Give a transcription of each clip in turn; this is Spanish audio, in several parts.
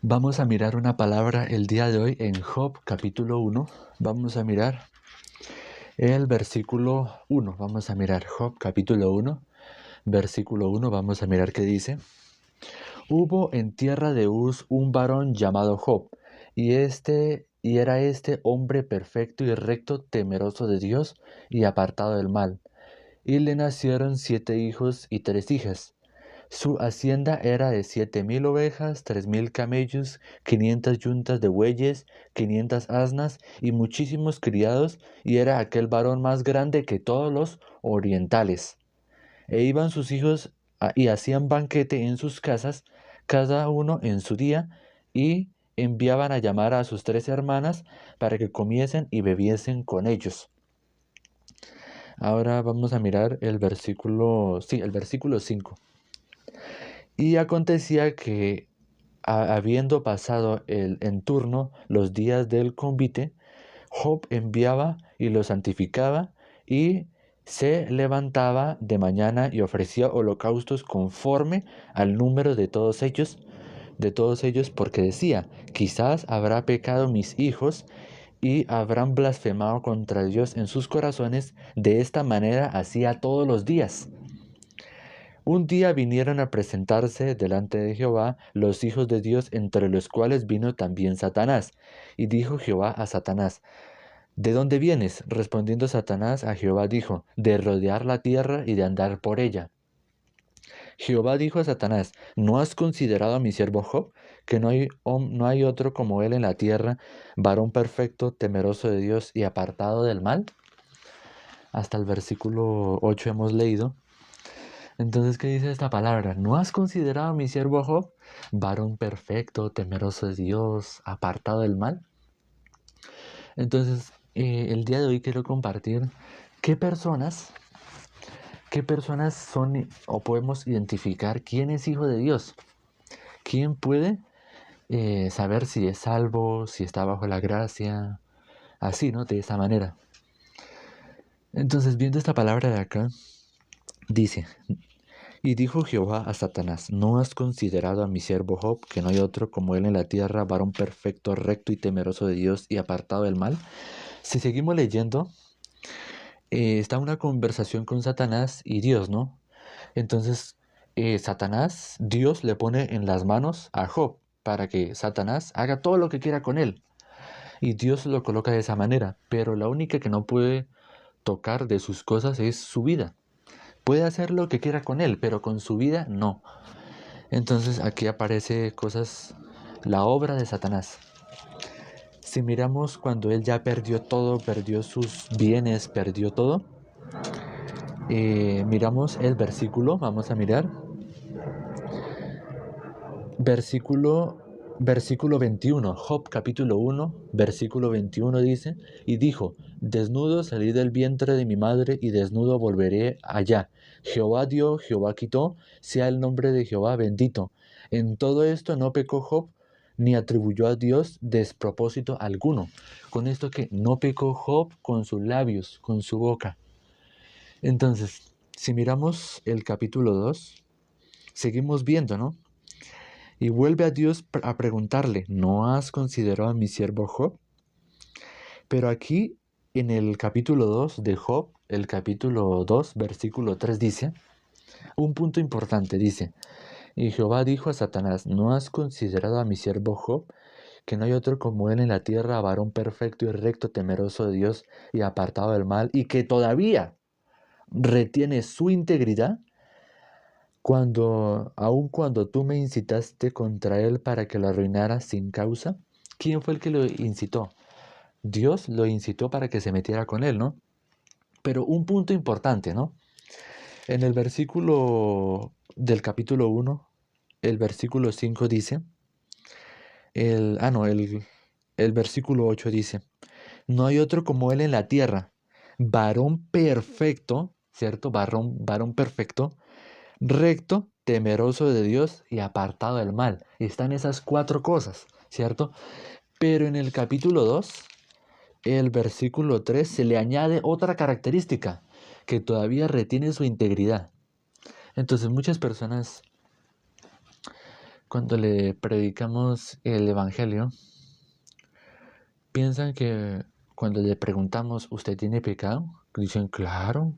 Vamos a mirar una palabra el día de hoy en Job capítulo 1. Vamos a mirar el versículo 1. Vamos a mirar Job capítulo 1, versículo 1. Vamos a mirar qué dice. Hubo en tierra de Uz un varón llamado Job, y era este hombre perfecto y recto, temeroso de Dios y apartado del mal. Y le nacieron 7 hijos y 3 hijas. Su hacienda era de 7,000 ovejas, 3,000 camellos, 500 yuntas de bueyes, 500 asnas y muchísimos criados, y era aquel varón más grande que todos los orientales. E iban sus hijos y hacían banquete en sus casas, cada uno en su día, y enviaban a llamar a sus 3 hermanas para que comiesen y bebiesen con ellos. Ahora vamos a mirar el versículo 5. Y acontecía que, habiendo pasado en turno los días del convite, Job enviaba y los santificaba, y se levantaba de mañana y ofrecía holocaustos conforme al número de todos ellos, porque decía: quizás habrá pecado mis hijos y habrán blasfemado contra Dios en sus corazones. De esta manera hacía todos los días. Un día vinieron a presentarse delante de Jehová los hijos de Dios, entre los cuales vino también Satanás. Y dijo Jehová a Satanás: ¿de dónde vienes? Respondiendo Satanás a Jehová dijo: de rodear la tierra y de andar por ella. Jehová dijo a Satanás: ¿no has considerado a mi siervo Job, que no hay otro como él en la tierra, varón perfecto, temeroso de Dios y apartado del mal? Hasta el versículo 8 hemos leído. Entonces, ¿qué dice esta palabra? ¿No has considerado a mi siervo Job, varón perfecto, temeroso de Dios, apartado del mal? Entonces, el día de hoy quiero compartir qué personas son o podemos identificar quién es hijo de Dios. ¿Quién puede saber si es salvo, si está bajo la gracia? Así, ¿no? De esa manera. Entonces, viendo esta palabra de acá, dice: y dijo Jehová a Satanás: ¿no has considerado a mi siervo Job, que no hay otro como él en la tierra, varón perfecto, recto y temeroso de Dios y apartado del mal? Si seguimos leyendo, está una conversación con Satanás y Dios, ¿no? Entonces, Dios le pone en las manos a Job para que Satanás haga todo lo que quiera con él. Y Dios lo coloca de esa manera, pero la única que no puede tocar de sus cosas es su vida. Puede hacer lo que quiera con él, pero con su vida no. Entonces aquí aparece la obra de Satanás. Si miramos cuando él ya perdió todo, perdió sus bienes, perdió todo, miramos el versículo, vamos a mirar. Versículo 21, Job capítulo 1, versículo 21 dice: y dijo: desnudo salí del vientre de mi madre, y desnudo volveré allá. Jehová dio, Jehová quitó, sea el nombre de Jehová bendito. En todo esto no pecó Job, ni atribuyó a Dios despropósito alguno. Con esto que no pecó Job con sus labios, con su boca. Entonces, si miramos el capítulo 2, seguimos viendo, ¿no? Y vuelve a Dios a preguntarle: ¿no has considerado a mi siervo Job? Pero aquí, en el capítulo 2 de Job, el capítulo 2, versículo 3 dice, un punto importante, dice: y Jehová dijo a Satanás: ¿no has considerado a mi siervo Job, que no hay otro como él en la tierra, varón perfecto y recto, temeroso de Dios y apartado del mal, y que todavía retiene su integridad? Aun cuando tú me incitaste contra él para que lo arruinara sin causa. ¿Quién fue el que lo incitó? Dios lo incitó para que se metiera con él, ¿no? Pero un punto importante, ¿no? En el versículo del capítulo 1, el versículo 5 dice, el versículo 8 dice: no hay otro como él en la tierra, varón perfecto, ¿cierto? Varón perfecto, recto, temeroso de Dios y apartado del mal. Están esas 4 cosas, ¿cierto? Pero en el capítulo 2, el versículo 3, se le añade otra característica, que todavía retiene su integridad. Entonces muchas personas cuando le predicamos el Evangelio, piensan que cuando le preguntamos, ¿usted tiene pecado? Dicen, claro,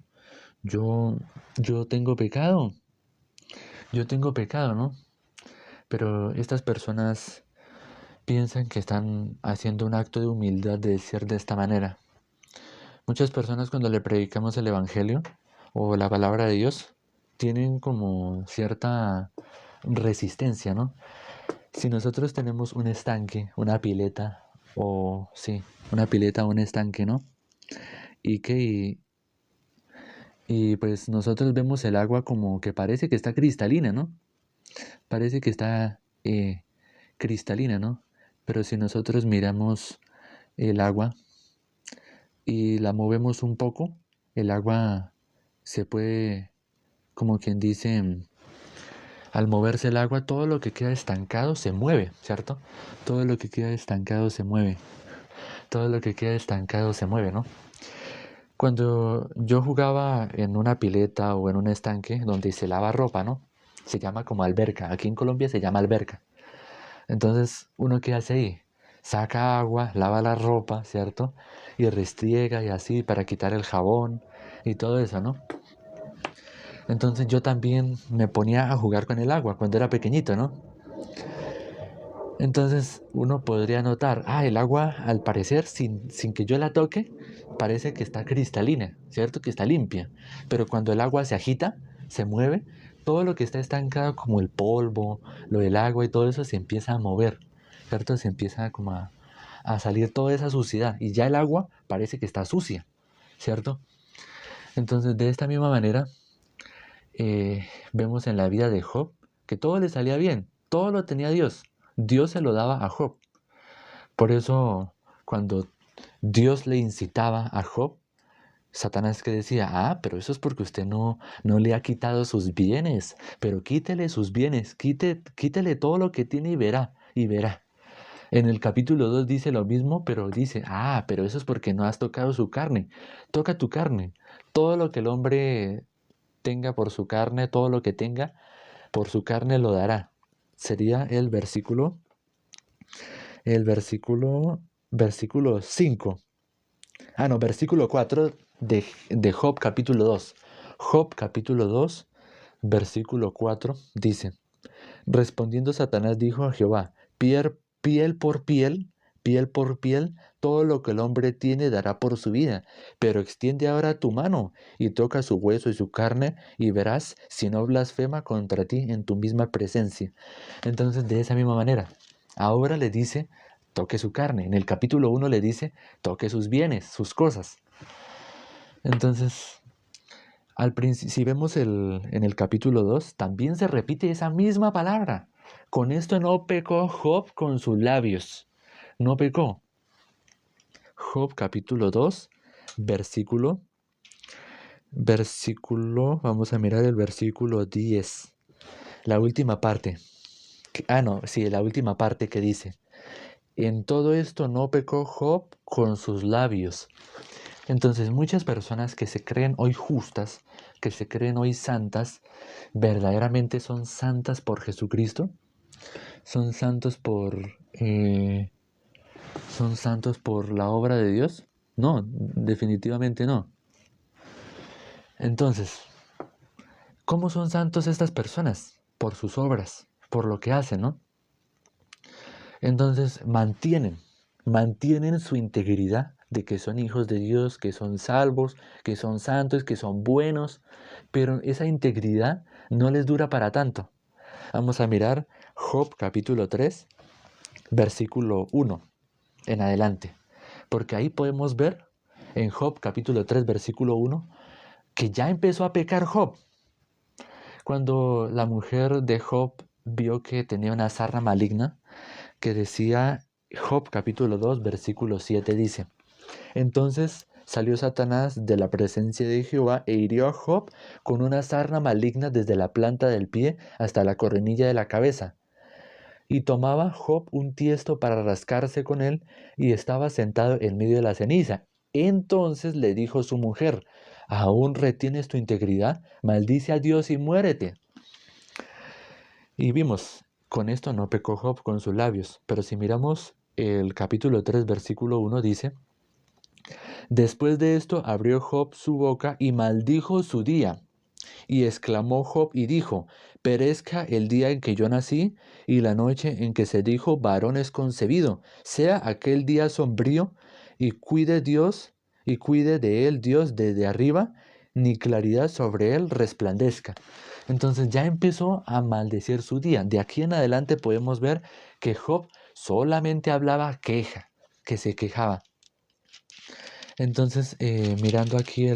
yo, yo tengo pecado, yo tengo pecado, ¿no? Pero estas personas piensan que están haciendo un acto de humildad de decir de esta manera. Muchas personas cuando le predicamos el Evangelio o la palabra de Dios, tienen como cierta resistencia, ¿no? Si nosotros tenemos un estanque, una pileta, o sí, una pileta o un estanque, ¿no? Y que y pues nosotros vemos el agua como que parece que está cristalina, ¿no? Parece que está cristalina, ¿no? Pero si nosotros miramos el agua y la movemos un poco, el agua se puede, como quien dice, al moverse el agua, todo lo que queda estancado se mueve, ¿cierto? Todo lo que queda estancado se mueve. Todo lo que queda estancado se mueve, ¿no? Cuando yo jugaba en una pileta o en un estanque donde se lava ropa, ¿no? Se llama como alberca. Aquí en Colombia se llama alberca. Entonces, ¿uno qué hace ahí? Saca agua, lava la ropa, ¿cierto? Y restriega y así para quitar el jabón y todo eso, ¿no? Entonces yo también me ponía a jugar con el agua cuando era pequeñito, ¿no? Entonces uno podría notar, el agua al parecer sin que yo la toque, parece que está cristalina, ¿cierto? Que está limpia. Pero cuando el agua se agita, se mueve, todo lo que está estancado como el polvo, lo del agua y todo eso se empieza a mover, ¿cierto? Se empieza como a salir toda esa suciedad y ya el agua parece que está sucia, ¿cierto? Entonces de esta misma manera vemos en la vida de Job que todo le salía bien, todo lo tenía Dios. Dios se lo daba a Job. Por eso, cuando Dios le incitaba a Job, Satanás que decía, pero eso es porque usted no le ha quitado sus bienes, pero quítele sus bienes, quítele todo lo que tiene y verá, y verá. En el capítulo 2 dice lo mismo, pero dice, pero eso es porque no has tocado su carne. Toca tu carne. Todo lo que el hombre tenga por su carne, todo lo que tenga por su carne lo dará. Sería versículo 5. No, versículo 4 de Job capítulo 2. Job capítulo 2, versículo 4 dice, respondiendo Satanás dijo a Jehová, piel por piel, todo lo que el hombre tiene dará por su vida, pero extiende ahora tu mano y toca su hueso y su carne y verás si no blasfema contra ti en tu misma presencia. Entonces de esa misma manera, ahora le dice, toque su carne. En el capítulo 1 le dice, toque sus bienes, sus cosas. Entonces, si vemos en el capítulo 2, también se repite esa misma palabra. Con esto no pecó Job con sus labios. No pecó. Job capítulo 2, vamos a mirar el versículo 10. La última parte. La última parte que dice, en todo esto no pecó Job con sus labios. Entonces muchas personas que se creen hoy justas, que se creen hoy santas, ¿verdaderamente son santas por Jesucristo? ¿Son santos ¿son santos por la obra de Dios? No, definitivamente no. Entonces, ¿cómo son santos estas personas? Por sus obras, por lo que hacen, ¿no? Entonces mantienen su integridad de que son hijos de Dios, que son salvos, que son santos, que son buenos, pero esa integridad no les dura para tanto. Vamos a mirar Job capítulo 3, versículo 1 en adelante, porque ahí podemos ver en Job capítulo 3, versículo 1, que ya empezó a pecar Job. Cuando la mujer de Job vio que tenía una sarna maligna, que decía, Job capítulo 2, versículo 7 dice, entonces salió Satanás de la presencia de Jehová e hirió a Job con una sarna maligna desde la planta del pie hasta la coronilla de la cabeza. Y tomaba Job un tiesto para rascarse con él y estaba sentado en medio de la ceniza. Entonces le dijo su mujer, ¿aún retienes tu integridad? Maldice a Dios y muérete. Y vimos Con esto no pecó Job con sus labios. Pero si miramos el capítulo 3, versículo 1, dice: Después de esto abrió Job su boca y maldijo su día. Y exclamó Job y dijo: Perezca el día en que yo nací y la noche en que se dijo varón es concebido. Sea aquel día sombrío y cuide de él Dios desde arriba, ni claridad sobre él resplandezca. Entonces ya empezó a maldecir su día. De aquí en adelante podemos ver que Job solamente hablaba queja, que se quejaba. Entonces, mirando aquí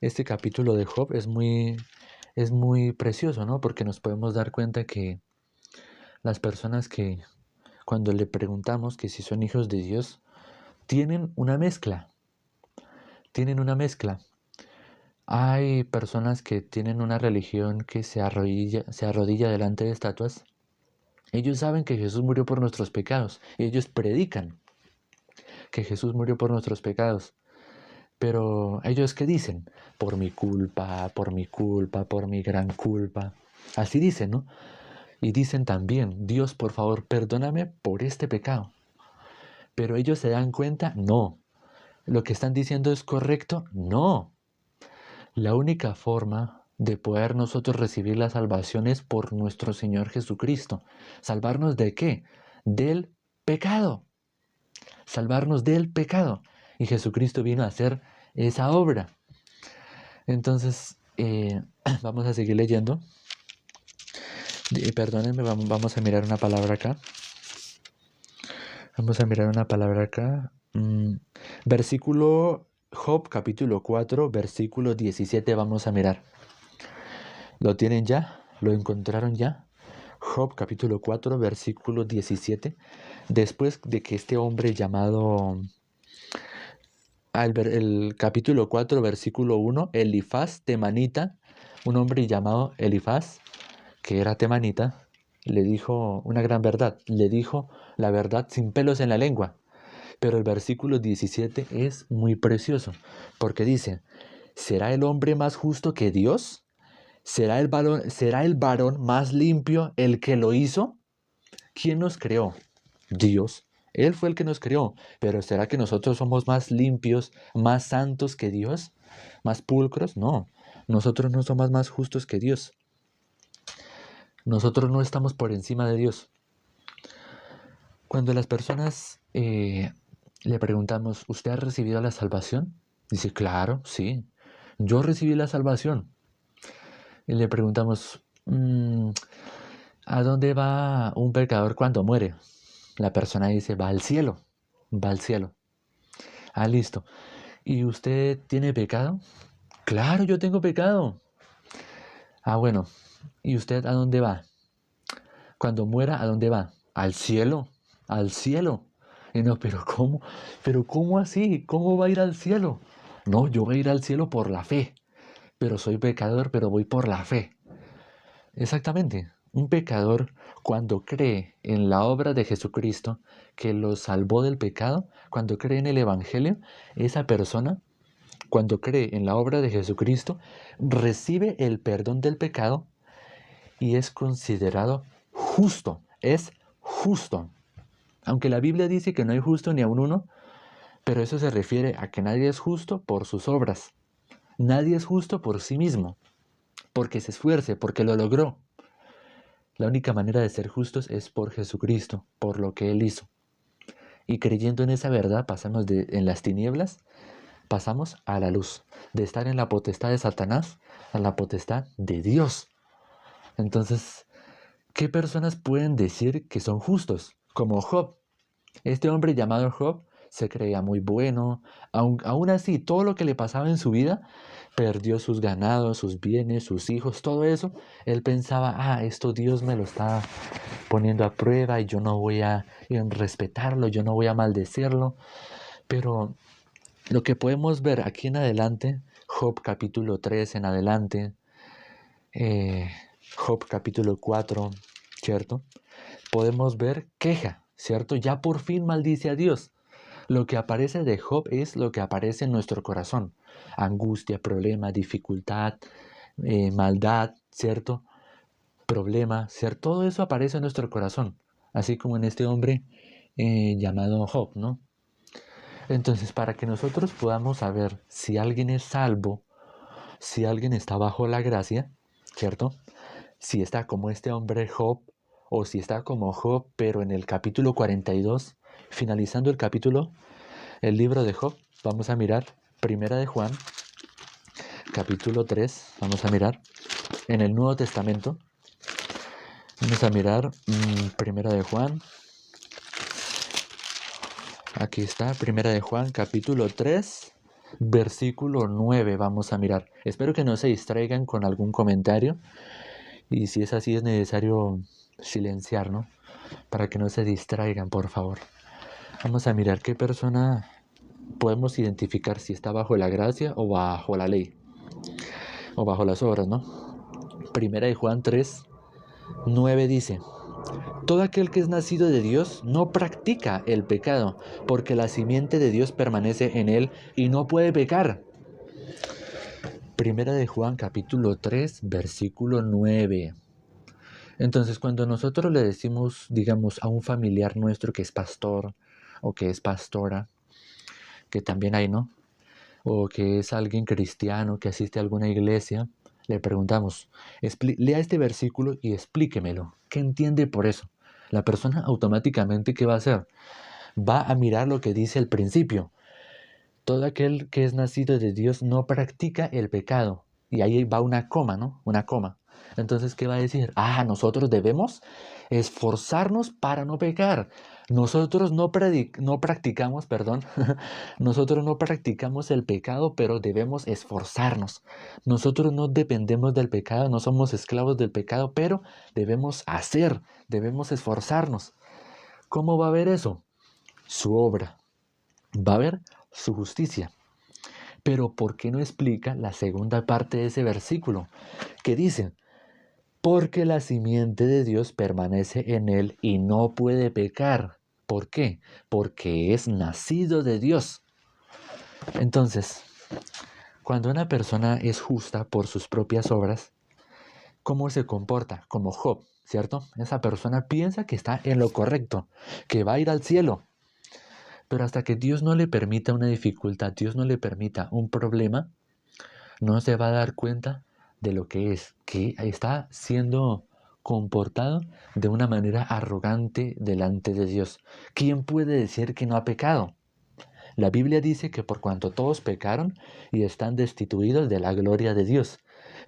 este capítulo de Job es muy precioso, ¿no? Porque nos podemos dar cuenta que las personas que cuando le preguntamos que si son hijos de Dios, tienen una mezcla, tienen una mezcla. Hay personas que tienen una religión que se arrodilla delante de estatuas. Ellos saben que Jesús murió por nuestros pecados. Ellos predican que Jesús murió por nuestros pecados. Pero ellos, ¿qué dicen? Por mi culpa, por mi culpa, por mi gran culpa. Así dicen, ¿no? Y dicen también: Dios, por favor, perdóname por este pecado. Pero ellos se dan cuenta: no. ¿Lo que están diciendo es correcto? No. La única forma de poder nosotros recibir la salvación es por nuestro Señor Jesucristo. ¿Salvarnos de qué? Del pecado. Salvarnos del pecado. Y Jesucristo vino a hacer esa obra. Entonces, vamos a seguir leyendo. Perdónenme, vamos a mirar una palabra acá. Vamos a mirar una palabra acá. Versículo Job, capítulo 4, versículo 17, vamos a mirar. ¿Lo tienen ya? ¿Lo encontraron ya? Job, capítulo 4, versículo 17. Después de que este hombre llamado... el capítulo 4, versículo 1, Elifaz temanita, un hombre llamado Elifaz, que era temanita, le dijo una gran verdad, le dijo la verdad sin pelos en la lengua. Pero el versículo 17 es muy precioso, porque dice: ¿será el hombre más justo que Dios? ¿Será el varón más limpio el que lo hizo? ¿Quién nos creó? Dios. Él fue el que nos creó. Pero ¿será que nosotros somos más limpios, más santos que Dios? ¿Más pulcros? No. Nosotros no somos más justos que Dios. Nosotros no estamos por encima de Dios. Cuando las personas le preguntamos: ¿usted ha recibido la salvación? Dice: claro, sí, yo recibí la salvación. Y le preguntamos: ¿a dónde va un pecador cuando muere? La persona dice: va al cielo, va al cielo. Ah, listo. ¿Y usted tiene pecado? Claro, yo tengo pecado. Ah, bueno. ¿Y usted a dónde va? Cuando muera, ¿a dónde va? Al cielo, al cielo. Y no, pero ¿cómo? ¿Pero cómo así? ¿Cómo va a ir al cielo? No, yo voy a ir al cielo por la fe. Pero soy pecador, pero voy por la fe. Exactamente. Un pecador, cuando cree en la obra de Jesucristo, que lo salvó del pecado, cuando cree en el Evangelio, esa persona, cuando cree en la obra de Jesucristo, recibe el perdón del pecado y es considerado justo. Es justo. Aunque la Biblia dice que no hay justo ni aun uno, pero eso se refiere a que nadie es justo por sus obras. Nadie es justo por sí mismo, porque se esfuerce, porque lo logró. La única manera de ser justos es por Jesucristo, por lo que Él hizo. Y creyendo en esa verdad, pasamos en las tinieblas, pasamos a la luz. De estar en la potestad de Satanás a la potestad de Dios. Entonces, ¿qué personas pueden decir que son justos? Como Job. Este hombre llamado Job se creía muy bueno. Aún así, todo lo que le pasaba en su vida, perdió sus ganados, sus bienes, sus hijos, todo eso. Él pensaba: esto Dios me lo está poniendo a prueba y yo no voy a respetarlo, yo no voy a maldecirlo. Pero lo que podemos ver aquí en adelante, Job capítulo 3 en adelante, Job capítulo 4, ¿cierto? Podemos ver queja, ¿cierto? Ya por fin maldice a Dios. Lo que aparece de Job es lo que aparece en nuestro corazón: angustia, problema, dificultad, maldad, ¿cierto? problemas, ¿cierto? Todo eso aparece en nuestro corazón, así como en este hombre llamado Job, ¿no? Entonces, para que nosotros podamos saber si alguien es salvo, si alguien está bajo la gracia, ¿cierto? Si está como este hombre Job, o si está como Job, pero en el capítulo 42, finalizando el capítulo, el libro de Job, vamos a mirar Primera de Juan, capítulo 3, vamos a mirar en el Nuevo Testamento, vamos a mirar Primera de Juan, aquí está, Primera de Juan, capítulo 3, versículo 9, vamos a mirar. Espero que no se distraigan con algún comentario, y si es así es necesario silenciar, ¿no? Para que no se distraigan, por favor. Vamos a mirar qué persona podemos identificar si está bajo la gracia o bajo la ley, o bajo las obras, ¿no? Primera de Juan 3, 9 dice: todo aquel que es nacido de Dios no practica el pecado, porque la simiente de Dios permanece en él y no puede pecar. Primera de Juan capítulo 3, versículo 9. Entonces, cuando nosotros le decimos, digamos, a un familiar nuestro que es pastor o que es pastora, que también hay, ¿no? O que es alguien cristiano que asiste a alguna iglesia, le preguntamos, lea este versículo y explíquemelo. ¿Qué entiende por eso? La persona automáticamente, ¿qué va a hacer? Va a mirar lo que dice el principio. Todo aquel que es nacido de Dios no practica el pecado. Y ahí va una coma, ¿no? Una coma. Entonces, ¿qué va a decir? Nosotros debemos esforzarnos para no pecar. Nosotros no practicamos, perdón, nosotros no practicamos el pecado, pero debemos esforzarnos. Nosotros no dependemos del pecado, no somos esclavos del pecado, pero debemos esforzarnos. ¿Cómo va a ver eso? Su obra. Va a ver su justicia. Pero ¿por qué no explica la segunda parte de ese versículo? Que dice, porque la simiente de Dios permanece en él y no puede pecar. ¿Por qué? Porque es nacido de Dios. Entonces, cuando una persona es justa por sus propias obras, ¿cómo se comporta? Como Job, ¿cierto? Esa persona piensa que está en lo correcto, que va a ir al cielo. Pero hasta que Dios no le permita una dificultad, Dios no le permita un problema, no se va a dar cuenta de lo que es, que está siendo comportado de una manera arrogante delante de Dios. ¿Quién puede decir que no ha pecado? La Biblia dice que por cuanto todos pecaron y están destituidos de la gloria de Dios.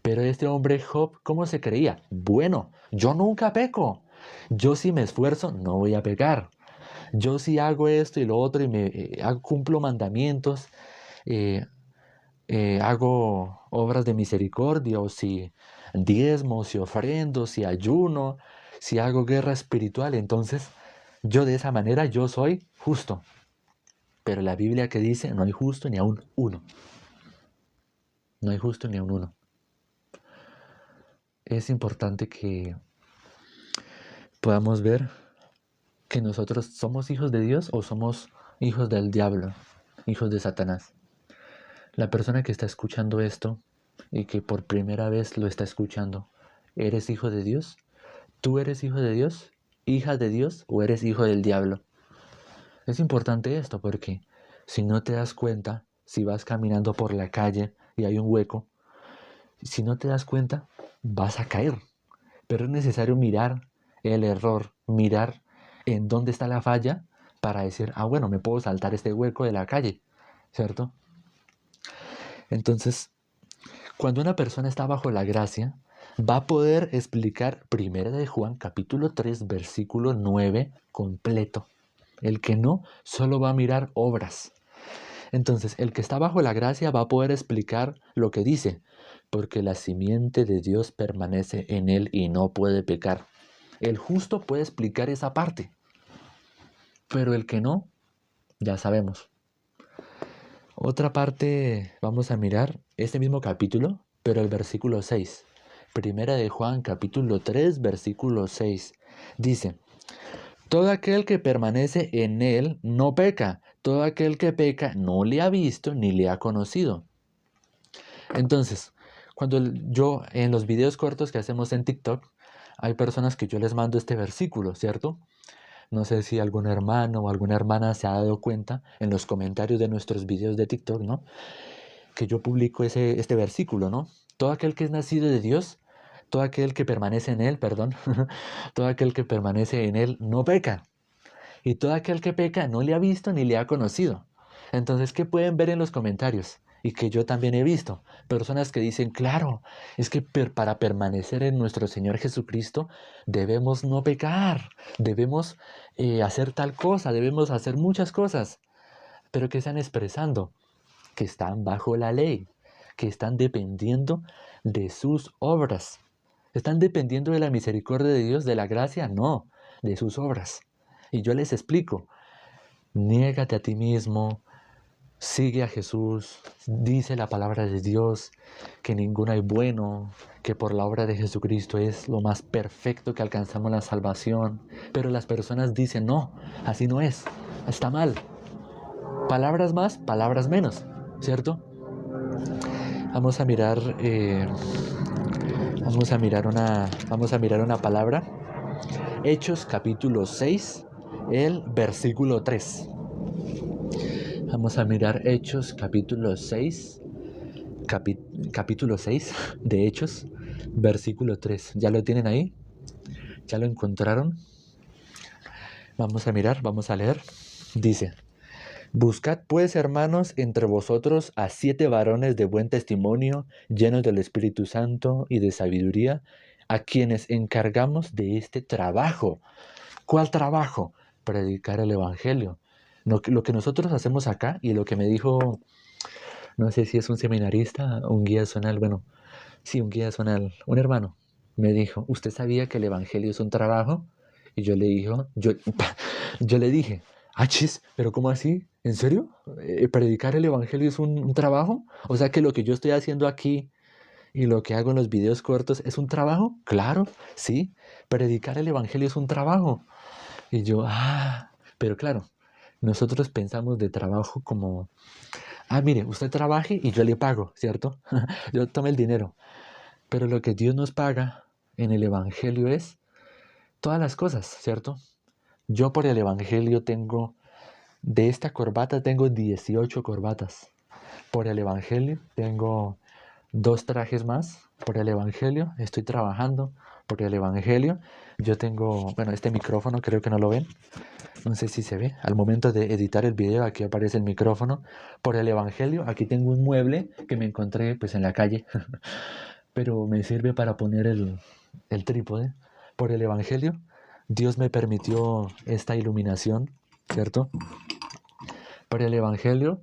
Pero este hombre Job, ¿cómo se creía? Bueno, yo nunca peco. Yo si me esfuerzo, no voy a pecar. Yo si hago esto y lo otro y cumplo mandamientos, eh, hago obras de misericordia, o si diezmo, si ofrendo, si ayuno, si hago guerra espiritual, entonces yo de esa manera yo soy justo. Pero la Biblia que dice, no hay justo ni aun uno. No hay justo ni aun uno. Es importante que podamos ver que nosotros somos hijos de Dios o somos hijos del diablo, hijos de Satanás. La persona que está escuchando esto y que por primera vez lo está escuchando, ¿eres hijo de Dios? ¿Tú eres hijo de Dios? ¿Hija de Dios o eres hijo del diablo? Es importante esto porque si no te das cuenta, si vas caminando por la calle y hay un hueco, si no te das cuenta, vas a caer. Pero es necesario mirar el error, mirar en dónde está la falla para decir, bueno, me puedo saltar este hueco de la calle, ¿cierto? Entonces, cuando una persona está bajo la gracia, va a poder explicar 1 de Juan capítulo 3 versículo 9 completo. El que no, solo va a mirar obras. Entonces, el que está bajo la gracia va a poder explicar lo que dice, porque la simiente de Dios permanece en él y no puede pecar. El justo puede explicar esa parte, pero el que no, ya sabemos. Otra parte, vamos a mirar este mismo capítulo, pero el versículo 6. Primera de Juan, capítulo 3, versículo 6. Dice, todo aquel que permanece en él no peca. Todo aquel que peca no le ha visto ni le ha conocido. Entonces, cuando yo en los videos cortos que hacemos en TikTok, hay personas que yo les mando este versículo, ¿cierto? No sé si algún hermano o alguna hermana se ha dado cuenta en los comentarios de nuestros videos de TikTok, ¿no? Que yo publico este versículo, ¿no? Todo aquel que es nacido de Dios, todo aquel que permanece en Él, perdón, todo aquel que permanece en Él no peca. Y todo aquel que peca no le ha visto ni le ha conocido. Entonces, ¿qué pueden ver en los comentarios? Y que yo también he visto. Personas que dicen, claro, es que para permanecer en nuestro Señor Jesucristo debemos no pecar, debemos hacer tal cosa, debemos hacer muchas cosas. Pero que están expresando que están bajo la ley, que están dependiendo de sus obras. ¿Están dependiendo de la misericordia de Dios, de la gracia? No, de sus obras. Y yo les explico, niégate a ti mismo, sigue a Jesús, dice la palabra de Dios, que ninguno hay bueno, que por la obra de Jesucristo es lo más perfecto que alcanzamos la salvación. Pero las personas dicen, no, así no es, está mal. Palabras más, palabras menos, ¿cierto? Vamos a mirar, vamos a mirar una palabra. Hechos capítulo 6, el versículo 3. Vamos a mirar Hechos capítulo 6, capítulo 6 de Hechos, versículo 3. ¿Ya lo tienen ahí? ¿Ya lo encontraron? Vamos a mirar, vamos a leer. Dice: Buscad pues, hermanos, entre vosotros a 7 varones de buen testimonio, llenos del Espíritu Santo y de sabiduría, a quienes encargamos de este trabajo. ¿Cuál trabajo? Predicar el Evangelio. Lo que nosotros hacemos acá, y lo que me dijo, no sé si es un seminarista, un guía zonal, bueno, sí, un guía zonal, un hermano, me dijo, ¿usted sabía que el Evangelio es un trabajo? Y yo le dije, chis, ¿pero cómo así? ¿En serio? ¿Predicar el Evangelio es un trabajo? O sea que lo que yo estoy haciendo aquí y lo que hago en los videos cortos es un trabajo. Claro, sí, predicar el Evangelio es un trabajo. Y yo, pero claro, nosotros pensamos de trabajo como, mire, usted trabaje y yo le pago, ¿cierto? Yo tome el dinero. Pero lo que Dios nos paga en el Evangelio es todas las cosas, ¿cierto? Yo por el Evangelio de esta corbata tengo 18 corbatas. Por el Evangelio tengo 2 trajes más. Por el Evangelio estoy trabajando. Por el Evangelio yo tengo, bueno, este micrófono creo que no lo ven. No sé si se ve. Al momento de editar el video aquí aparece el micrófono. Por el Evangelio aquí tengo un mueble que me encontré pues en la calle. Pero me sirve para poner el trípode. Por el Evangelio Dios me permitió esta iluminación, ¿cierto? Por el Evangelio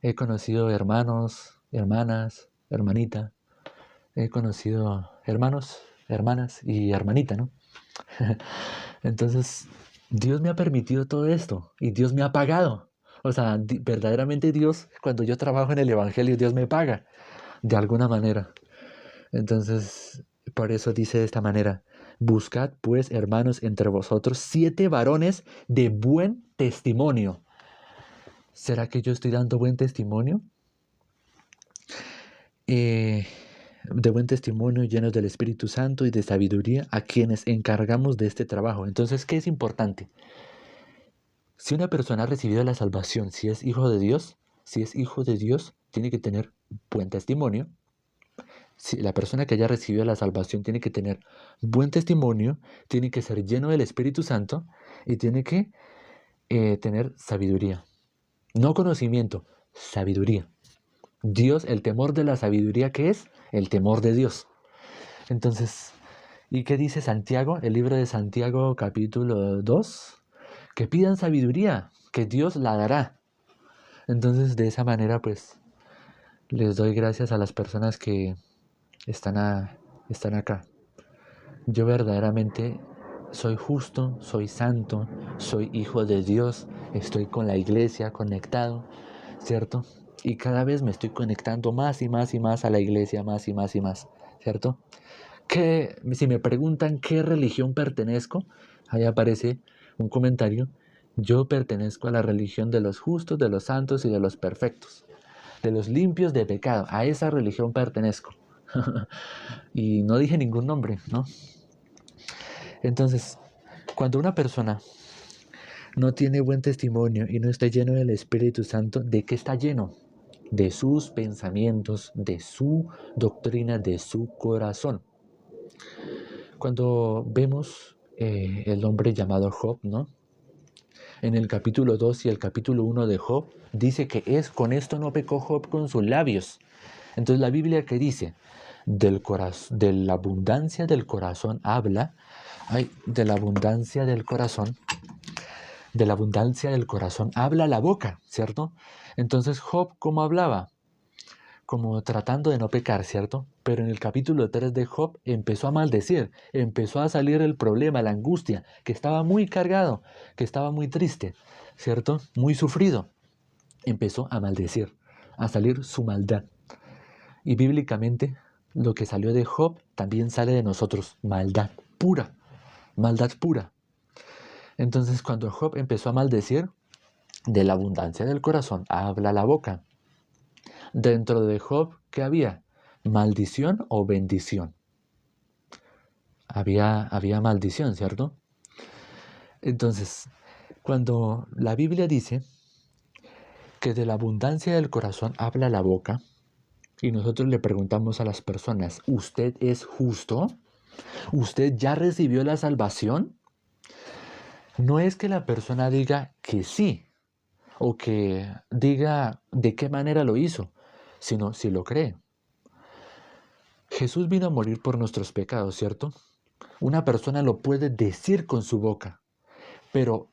he conocido hermanos, hermanas, hermanita. He conocido hermanos, hermanas y hermanita, ¿no? Entonces, Dios me ha permitido todo esto y Dios me ha pagado. O sea, verdaderamente Dios, cuando yo trabajo en el Evangelio, Dios me paga de alguna manera. Entonces, por eso dice de esta manera: Buscad pues, hermanos, entre vosotros 7 varones de buen testimonio. ¿Será que yo estoy dando buen testimonio? De buen testimonio, llenos del Espíritu Santo y de sabiduría, a quienes encargamos de este trabajo. Entonces, ¿qué es importante? Si una persona ha recibido la salvación, si es hijo de Dios, tiene que tener buen testimonio. Si la persona que haya recibido la salvación tiene que tener buen testimonio, tiene que ser lleno del Espíritu Santo y tiene que tener sabiduría. No conocimiento, sabiduría. Dios, el temor de la sabiduría, ¿qué es? El temor de Dios. Entonces, ¿y qué dice Santiago? El libro de Santiago capítulo 2, que pidan sabiduría, que Dios la dará. Entonces, de esa manera, pues, les doy gracias a las personas que están acá. Yo verdaderamente soy justo, soy santo, soy hijo de Dios, estoy con la iglesia conectado, ¿cierto? Y cada vez me estoy conectando más y más y más a la iglesia, más y más y más, ¿cierto? Que si me preguntan qué religión pertenezco, ahí aparece un comentario: yo pertenezco a la religión de los justos, de los santos y de los perfectos, de los limpios de pecado. A esa religión pertenezco. Y no dije ningún nombre, ¿no? Entonces, cuando una persona no tiene buen testimonio y no está lleno del Espíritu Santo, ¿de qué está lleno? De sus pensamientos, de su doctrina, de su corazón. Cuando vemos el hombre llamado Job, ¿no? En el capítulo 2 y el capítulo 1 de Job, dice que con esto no pecó Job con sus labios. Entonces la Biblia que dice, de la abundancia del corazón habla, de la abundancia del corazón, habla la boca, ¿cierto? Entonces Job, ¿cómo hablaba? Como tratando de no pecar, ¿cierto? Pero en el capítulo 3 de Job empezó a maldecir, empezó a salir el problema, la angustia, que estaba muy cargado, que estaba muy triste, ¿cierto? Muy sufrido. Empezó a maldecir, a salir su maldad. Y bíblicamente, lo que salió de Job también sale de nosotros, maldad pura, maldad pura. Entonces, cuando Job empezó a maldecir, de la abundancia del corazón habla la boca. Dentro de Job, ¿qué había? ¿Maldición o bendición? Había maldición, ¿cierto? Entonces, cuando la Biblia dice que de la abundancia del corazón habla la boca, y nosotros le preguntamos a las personas, ¿usted es justo? ¿Usted ya recibió la salvación? No es que la persona diga que sí, o que diga de qué manera lo hizo, sino si lo cree. Jesús vino a morir por nuestros pecados, ¿cierto? Una persona lo puede decir con su boca, pero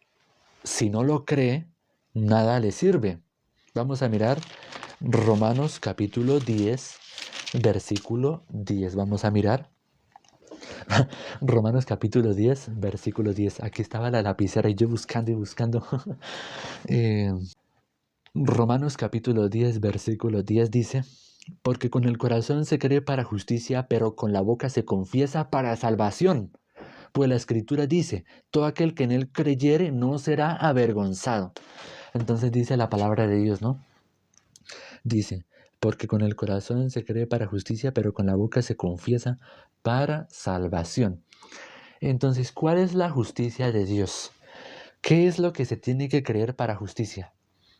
si no lo cree, nada le sirve. Vamos a mirar Romanos capítulo 10, versículo 10. Vamos a mirar Romanos capítulo 10, versículo 10. Aquí estaba la lapicera y yo buscando y buscando. Romanos capítulo 10, versículo 10 dice, porque con el corazón se cree para justicia, pero con la boca se confiesa para salvación. Pues la Escritura dice, todo aquel que en él creyere no será avergonzado. Entonces dice la palabra de Dios, ¿no? Dice, porque con el corazón se cree para justicia, pero con la boca se confiesa para salvación. Entonces, ¿cuál es la justicia de Dios? ¿Qué es lo que se tiene que creer para justicia?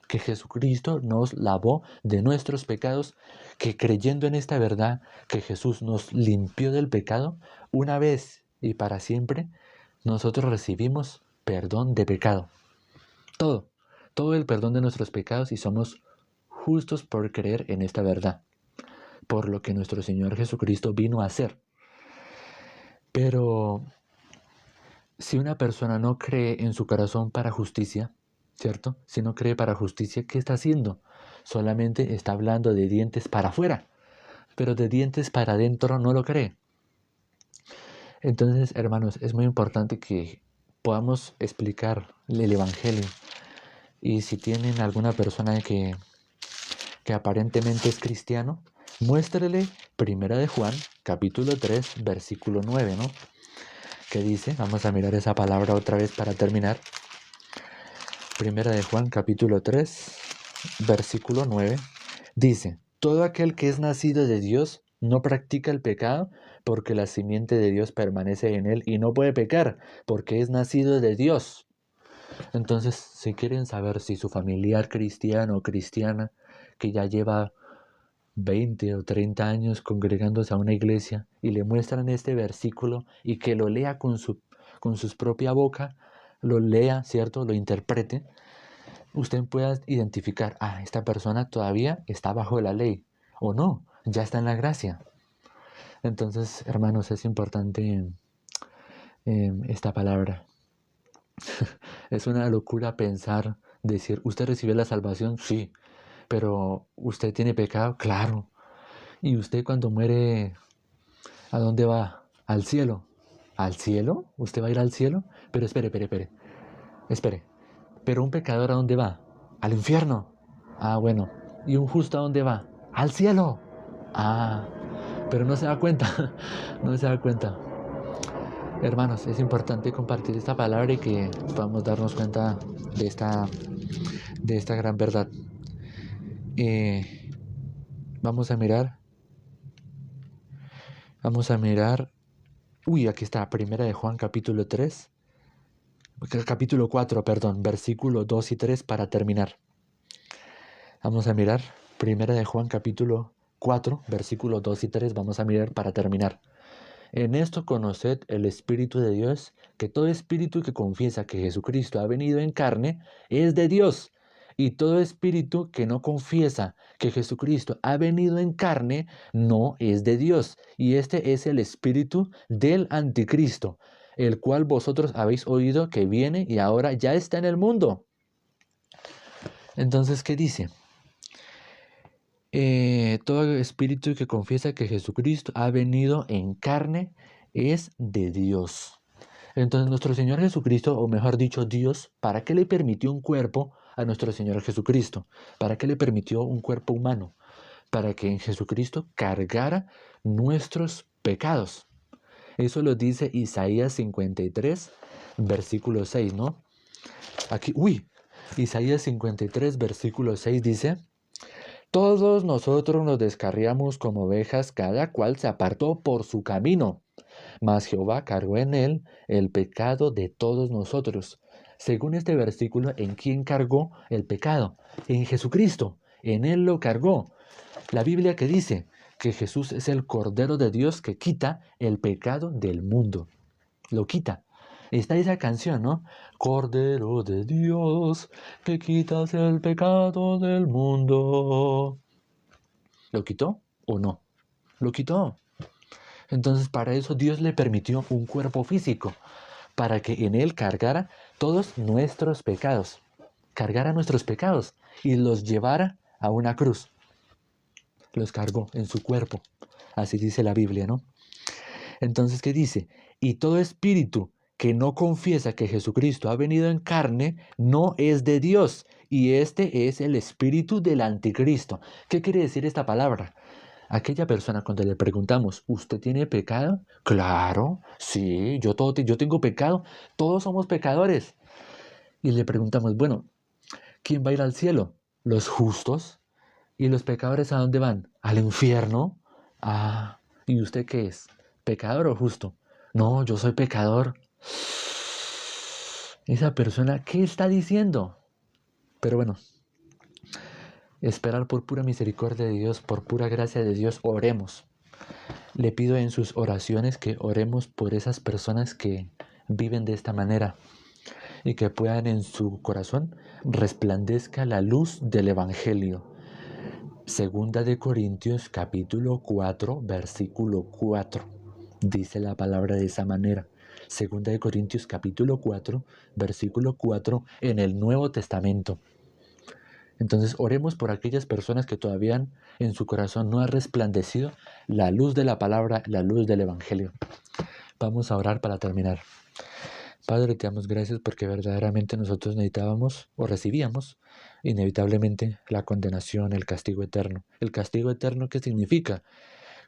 Que Jesucristo nos lavó de nuestros pecados, que creyendo en esta verdad, que Jesús nos limpió del pecado, una vez y para siempre, nosotros recibimos perdón de pecado. Todo el perdón de nuestros pecados y somos justos por creer en esta verdad, por lo que nuestro Señor Jesucristo vino a hacer. Pero si una persona no cree en su corazón para justicia, ¿cierto? Si no cree para justicia, ¿qué está haciendo? Solamente está hablando de dientes para afuera, pero de dientes para adentro no lo cree. Entonces, hermanos, es muy importante que podamos explicar el Evangelio. Y si tienen alguna persona que aparentemente es cristiano, muéstrele Primera de Juan, capítulo 3, versículo 9, ¿no? ¿Qué dice? Vamos a mirar esa palabra otra vez para terminar. Primera de Juan, capítulo 3, versículo 9, dice, todo aquel que es nacido de Dios no practica el pecado, porque la simiente de Dios permanece en él y no puede pecar, porque es nacido de Dios. Entonces, si quieren saber si su familiar cristiano o cristiana, que ya lleva 20 o 30 años congregándose a una iglesia y le muestran este versículo y que lo lea con su propia boca, lo lea, ¿cierto? Lo interprete, usted pueda identificar, esta persona todavía está bajo la ley o no, ya está en la gracia. Entonces, hermanos, es importante esta palabra. Es una locura pensar, decir, ¿usted recibió la salvación? Sí, pero ¿usted tiene pecado? Claro. ¿Y usted cuando muere, a dónde va? Al cielo. ¿Al cielo? ¿Usted va a ir al cielo? Pero espere. ¿Pero un pecador a dónde va? Al infierno. Bueno. ¿Y un justo a dónde va? Al cielo. Pero no se da cuenta. No se da cuenta. Hermanos, es importante compartir esta palabra y que podamos darnos cuenta de esta gran verdad. Vamos a mirar Aquí está, Primera de Juan capítulo 4, perdón, versículo 2 y 3 para terminar. Vamos a mirar Primera de Juan capítulo 4, versículo 2 y 3, vamos a mirar para terminar. En esto conoced el Espíritu de Dios, que todo espíritu que confiesa que Jesucristo ha venido en carne es de Dios, y todo espíritu que no confiesa que Jesucristo ha venido en carne no es de Dios, y este es el espíritu del anticristo, el cual vosotros habéis oído que viene y ahora ya está en el mundo. Entonces, ¿qué dice? Todo espíritu que confiesa que Jesucristo ha venido en carne es de Dios. Entonces nuestro Señor Jesucristo, o mejor dicho Dios, ¿para qué le permitió un cuerpo a nuestro Señor Jesucristo? ¿Para qué le permitió un cuerpo humano? Para que en Jesucristo cargara nuestros pecados. Eso lo dice Isaías 53, versículo 6, ¿no? Aquí, Isaías 53, versículo 6 dice: todos nosotros nos descarriamos como ovejas, cada cual se apartó por su camino. Mas Jehová cargó en él el pecado de todos nosotros. Según este versículo, ¿en quién cargó el pecado? En Jesucristo. En él lo cargó. La Biblia que dice que Jesús es el Cordero de Dios que quita el pecado del mundo. Lo quita. Está esa canción, ¿no? Cordero de Dios, que quitas el pecado del mundo. ¿Lo quitó o no? Lo quitó. Entonces para eso Dios le permitió un cuerpo físico, para que en él cargara todos nuestros pecados. Cargara nuestros pecados y los llevara a una cruz. Los cargó en su cuerpo. Así dice la Biblia, ¿no? Entonces, ¿qué dice? Y todo espíritu que no confiesa que Jesucristo ha venido en carne, no es de Dios. Y este es el espíritu del anticristo. ¿Qué quiere decir esta palabra? Aquella persona cuando le preguntamos, ¿usted tiene pecado? Claro, sí, yo tengo pecado. Todos somos pecadores. Y le preguntamos, bueno, ¿quién va a ir al cielo? Los justos. ¿Y los pecadores a dónde van? Al infierno. Ah, ¿y usted qué es? ¿Pecador o justo? No, yo soy pecador. Esa persona, ¿qué está diciendo? Pero bueno, esperar por pura misericordia de Dios, por pura gracia de Dios, oremos. Le pido en sus oraciones que oremos por esas personas que viven de esta manera y que puedan en su corazón resplandezca la luz del Evangelio. Segunda de Corintios capítulo 4, versículo 4. Dice la palabra de esa manera. Segunda de Corintios capítulo 4, versículo 4 en el Nuevo Testamento. Entonces oremos por aquellas personas que todavía en su corazón no ha resplandecido la luz de la palabra, la luz del Evangelio. Vamos a orar para terminar. Padre, te damos gracias porque verdaderamente nosotros necesitábamos o recibíamos inevitablemente la condenación, el castigo eterno. ¿El castigo eterno qué significa?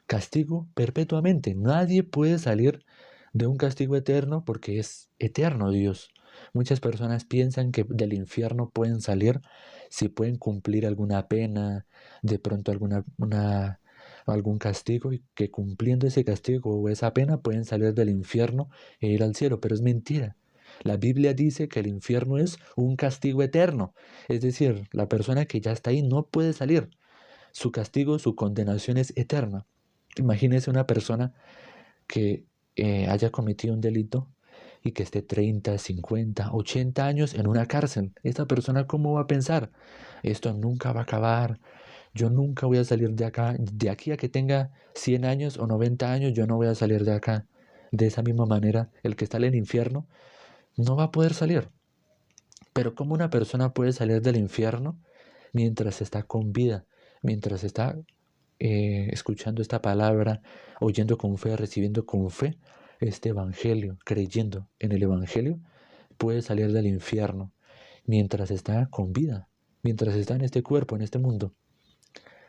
Castigo perpetuamente. Nadie puede salir de un castigo eterno porque es eterno Dios. Muchas personas piensan que del infierno pueden salir si pueden cumplir alguna pena, de pronto algún castigo, y que cumpliendo ese castigo o esa pena pueden salir del infierno e ir al cielo, pero es mentira. La Biblia dice que el infierno es un castigo eterno, es decir, la persona que ya está ahí no puede salir. Su castigo, su condenación es eterna. Imagínese una persona que haya cometido un delito y que esté 30, 50, 80 años en una cárcel. ¿Esta persona cómo va a pensar? Esto nunca va a acabar. Yo nunca voy a salir de acá. De aquí a que tenga 100 años o 90 años, yo no voy a salir de acá. De esa misma manera, el que está en el infierno no va a poder salir. Pero ¿cómo una persona puede salir del infierno mientras está con vida? Mientras está escuchando esta palabra, oyendo con fe, recibiendo con fe este evangelio, creyendo en el evangelio, puede salir del infierno mientras está con vida, mientras está en este cuerpo, en este mundo.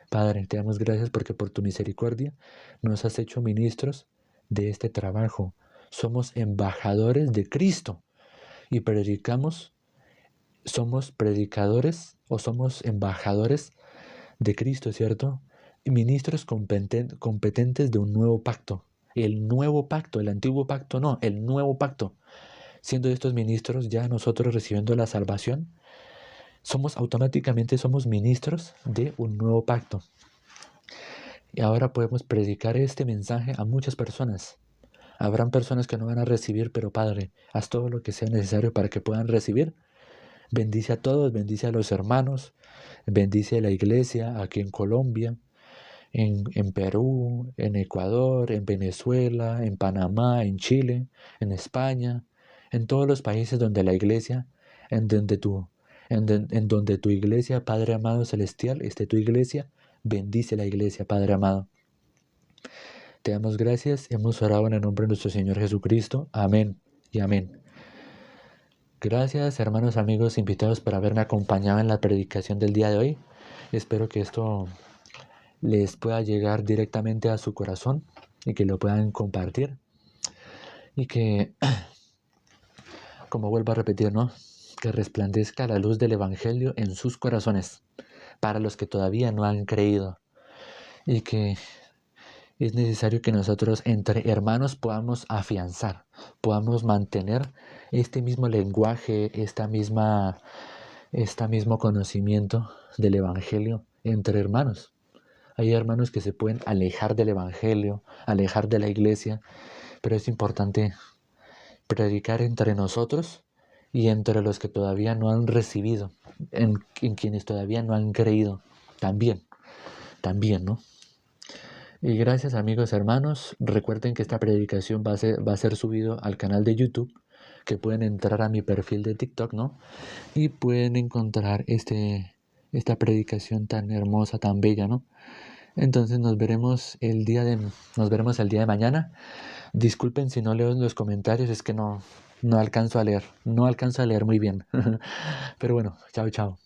Padre, te damos gracias porque por tu misericordia nos has hecho ministros de este trabajo. Somos embajadores de Cristo y predicamos, somos predicadores o somos embajadores de Cristo, ¿cierto? Y ministros competentes de un nuevo pacto, el nuevo pacto, el antiguo pacto no, el nuevo pacto. Siendo estos ministros, ya nosotros recibiendo la salvación, automáticamente somos ministros de un nuevo pacto. Y ahora podemos predicar este mensaje a muchas personas. Habrán personas que no van a recibir, pero Padre, haz todo lo que sea necesario para que puedan recibir. Bendice a todos, bendice a los hermanos, bendice a la iglesia aquí en Colombia, en Perú, en Ecuador, en Venezuela, en Panamá, en Chile, en España, en todos los países donde la iglesia, en donde en donde tu iglesia, Padre amado celestial, esté tu iglesia, bendice la iglesia, Padre amado. Te damos gracias, hemos orado en el nombre de nuestro Señor Jesucristo. Amén y amén. Gracias, hermanos, amigos, invitados por haberme acompañado en la predicación del día de hoy. Espero que esto les pueda llegar directamente a su corazón y que lo puedan compartir. Y que, como vuelvo a repetir, ¿no? Que resplandezca la luz del Evangelio en sus corazones, para los que todavía no han creído. Y que es necesario que nosotros entre hermanos podamos afianzar, podamos mantener este mismo lenguaje, mismo conocimiento del Evangelio entre hermanos. Hay hermanos que se pueden alejar del Evangelio, alejar de la iglesia, pero es importante predicar entre nosotros y entre los que todavía no han recibido, en quienes todavía no han creído, también, ¿no? Y gracias, amigos, hermanos. Recuerden que esta predicación va a ser subido al canal de YouTube, que pueden entrar a mi perfil de TikTok, ¿no? Y pueden encontrar esta predicación tan hermosa, tan bella, ¿no? Entonces nos veremos el día de mañana. Disculpen si no leo los comentarios, es que no alcanzo a leer muy bien. Pero bueno, chao, chao.